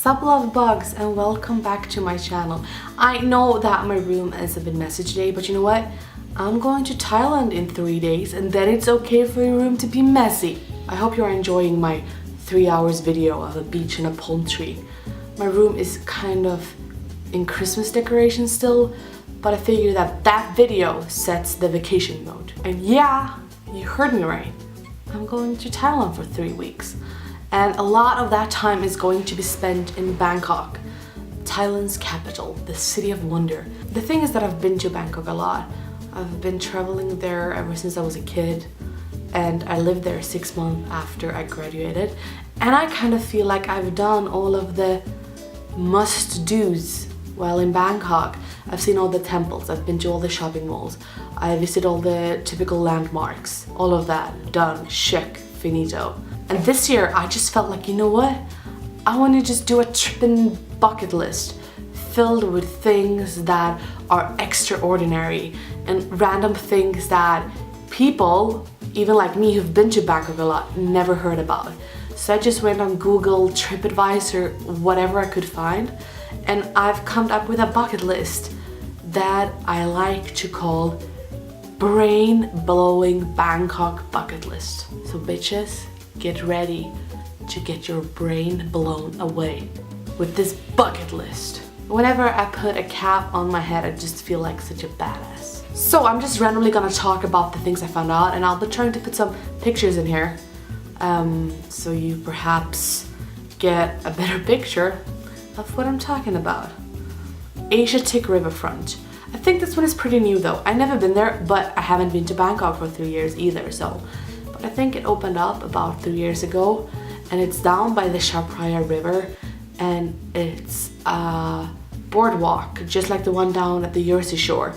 Sup love bugs, and welcome back to my channel. I know that my room is a bit messy today, but you know what? I'm going to Thailand in 3 days, and then it's okay for your room to be messy. I hope you're enjoying my 3 hours video of a beach and a palm tree. My room is kind of in Christmas decorations still, but I figure that that video sets the vacation mode. And yeah, you heard me right. I'm going to Thailand for 3 weeks. And a lot of that time is going to be spent in Bangkok, Thailand's capital, the city of wonder. The thing is that I've been to Bangkok a lot. I've been traveling there ever since I was a kid, and I lived there 6 months after I graduated. And I kind of feel like I've done all of the must-dos while in Bangkok. I've seen all the temples, I've been to all the shopping malls, I visited all the typical landmarks, all of that, done, check, finito. And this year I just felt like, you know what? I want to just do a trippin' bucket list filled with things that are extraordinary and random things that people, even like me who've been to Bangkok a lot, never heard about. So I just went on Google, TripAdvisor, whatever I could find, and I've come up with a bucket list that I like to call brain-blowing Bangkok bucket list. So bitches, get ready to get your brain blown away with this bucket list. Whenever I put a cap on my head, I just feel like such a badass. So I'm just randomly gonna talk about the things I found out, and I'll be trying to put some pictures in here so you perhaps get a better picture of what I'm talking about. ASIATIQUE Riverfront. I think this one is pretty new though. I've never been there, but I haven't been to Bangkok for 3 years either, so. But I think it opened up about 3 years ago, and it's down by the Chao River, and it's a boardwalk, just like the one down at the Jersey Shore.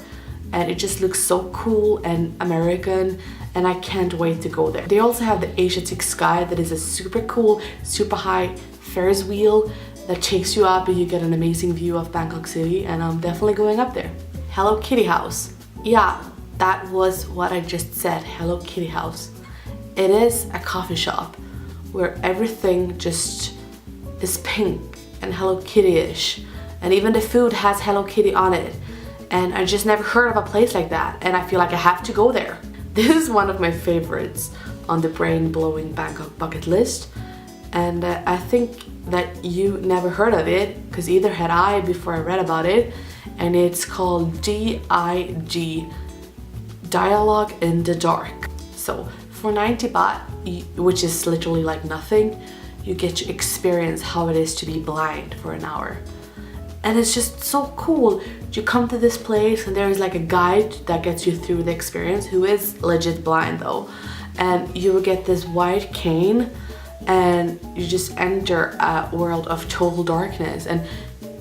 And it just looks so cool and American, and I can't wait to go there. They also have the ASIATIQUE Sky, that is a super cool, super high Ferris wheel that takes you up and you get an amazing view of Bangkok City, and I'm definitely going up there. Hello Kitty House. Yeah, that was what I just said, Hello Kitty House. It is a coffee shop where everything just is pink and Hello Kitty-ish, and even the food has Hello Kitty on it. And I just never heard of a place like that, and I feel like I have to go there. This is one of my favorites on the brain-blowing Bangkok bucket list, and I think that you never heard of it, because either had I before I read about it, and it's called DIG, Dialogue in the Dark. So for 90 baht, which is literally like nothing, you get to experience how it is to be blind for an hour. And it's just so cool. You come to this place and there is like a guide that gets you through the experience, who is legit blind though. And you will get this white cane, and you just enter a world of total darkness, and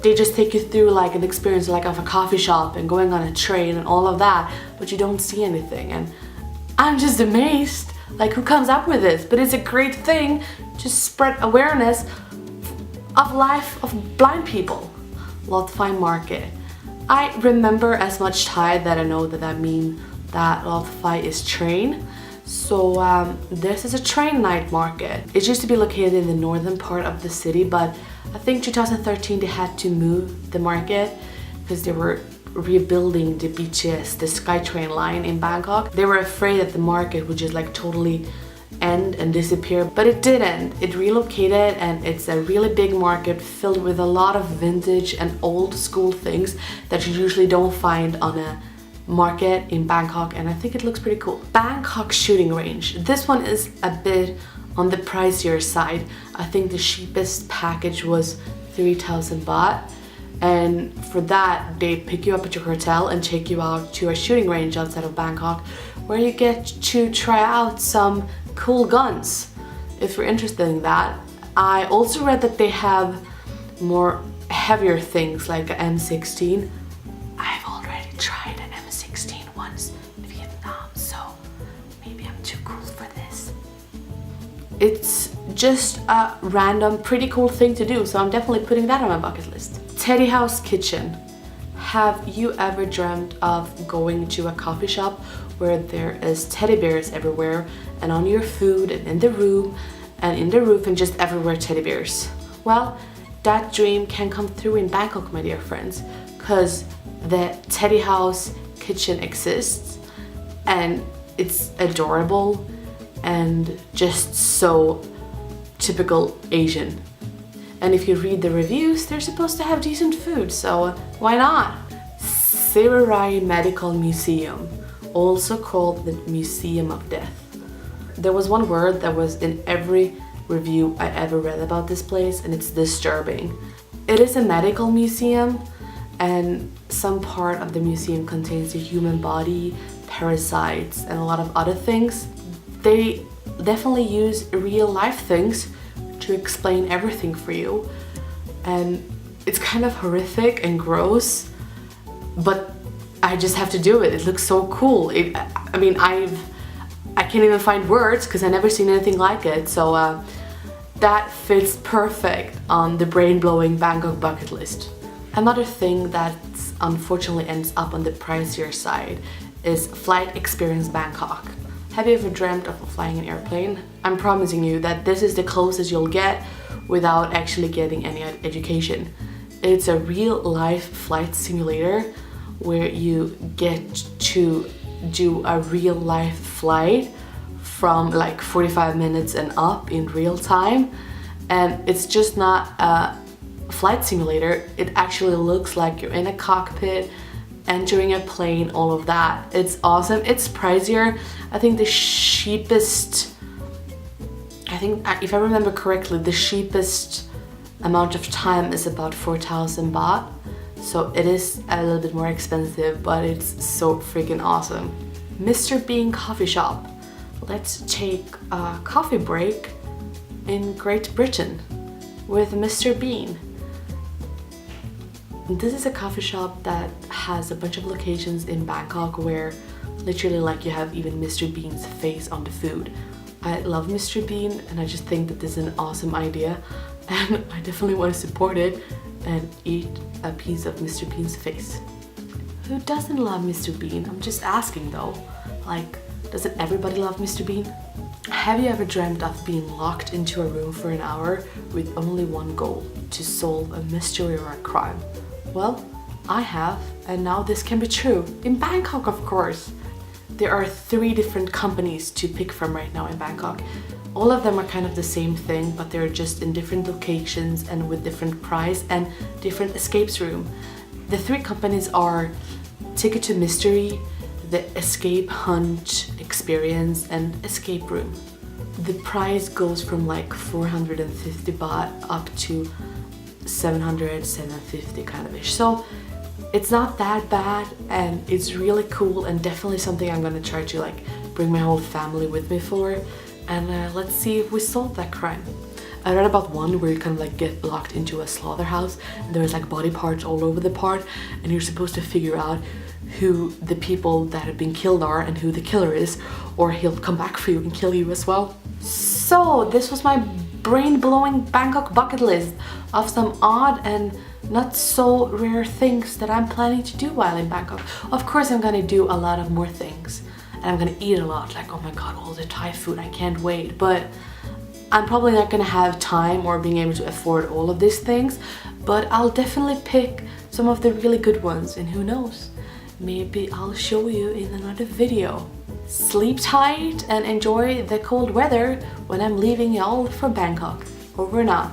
they just take you through like an experience like of a coffee shop and going on a train and all of that, but you don't see anything. And I'm just amazed, like, who comes up with this? But it's a great thing to spread awareness of life of blind people. Lot Thai market. I remember as much Thai that I know that means that Lot Thai is train. So this is a train night market. It used to be located in the northern part of the city, but I think 2013 they had to move the market because they were rebuilding the BTS, the SkyTrain line in Bangkok. They were afraid that the market would just like totally end and disappear, but it didn't. It relocated, and it's a really big market filled with a lot of vintage and old school things that you usually don't find on a market in Bangkok, and I think it looks pretty cool. Bangkok shooting range. This one is a bit on the pricier side. I think the cheapest package was 3,000 baht, and for that they pick you up at your hotel and take you out to a shooting range outside of Bangkok, where you get to try out some cool guns if you're interested in that. I also read that they have more heavier things like an M16. I've already tried an M16 once in Vietnam, so maybe I'm too cool for this. It's just a random pretty cool thing to do, so I'm definitely putting that on my bucket list. Teddy House Kitchen. Have you ever dreamt of going to a coffee shop where there is teddy bears everywhere, and on your food and in the room and in the roof and just everywhere teddy bears? Well, that dream can come through in Bangkok, my dear friends, because the TEADY house kitchen exists and it's adorable and just so typical Asian. And if you read the reviews, they're supposed to have decent food, so why not? SIRIRAJ Medical Museum, also called the Museum of Death. There was one word that was in every review I ever read about this place, and it's disturbing. It is a medical museum, and some part of the museum contains the human body, parasites, and a lot of other things. They definitely use real life things to explain everything for you, and it's kind of horrific and gross, but I just have to do it. It looks so cool. I can't even find words because I've never seen anything like it, so that fits perfect on the brain-blowing Bangkok bucket list. Another thing that unfortunately ends up on the pricier side is Flight Experience Bangkok. Have you ever dreamt of flying an airplane? I'm promising you that this is the closest you'll get without actually getting any education. It's a real-life flight simulator where you get to do a real-life flight from like 45 minutes and up in real time. And it's just not a flight simulator, it actually looks like you're in a cockpit, entering a plane, all of that. It's awesome. It's pricier. I think the cheapest, if I remember correctly, the cheapest amount of time is about 4,000 baht. So it is a little bit more expensive, but it's so freaking awesome. Mr. Bean coffee shop. Let's take a coffee break in Great Britain with Mr. Bean. This is a coffee shop that has a bunch of locations in Bangkok where literally like you have even Mr. Bean's face on the food. I love Mr. Bean and I just think that this is an awesome idea, and I definitely want to support it and eat a piece of Mr. Bean's face. Who doesn't love Mr. Bean? I'm just asking though. Like, doesn't everybody love Mr. Bean? Have you ever dreamt of being locked into a room for an hour with only one goal, to solve a mystery or a crime? Well, I have, and now this can be true. In Bangkok, of course. There are 3 different companies to pick from right now in Bangkok. All of them are kind of the same thing, but they're just in different locations and with different price and different escapes room. The 3 companies are Ticket to Mystery, the Escape Hunt Experience, and Escape Room. The price goes from like 450 baht up to 700, 750 kind of ish. So it's not that bad and it's really cool and definitely something I'm gonna try to like bring my whole family with me for. And let's see if we solve that crime. I read about one where you kind of like get locked into a slaughterhouse and there's like body parts all over the part, and you're supposed to figure out who the people that have been killed are and who the killer is, or he'll come back for you and kill you as well. So this was my brain-blowing Bangkok bucket list of some odd and not so rare things that I'm planning to do while in Bangkok. Of course I'm gonna do a lot of more things and I'm gonna eat a lot, like oh my god, all the Thai food, I can't wait. But I'm probably not gonna have time or being able to afford all of these things, but I'll definitely pick some of the really good ones, and who knows, maybe I'll show you in another video. Sleep tight and enjoy the cold weather when I'm leaving y'all for Bangkok. Over and out.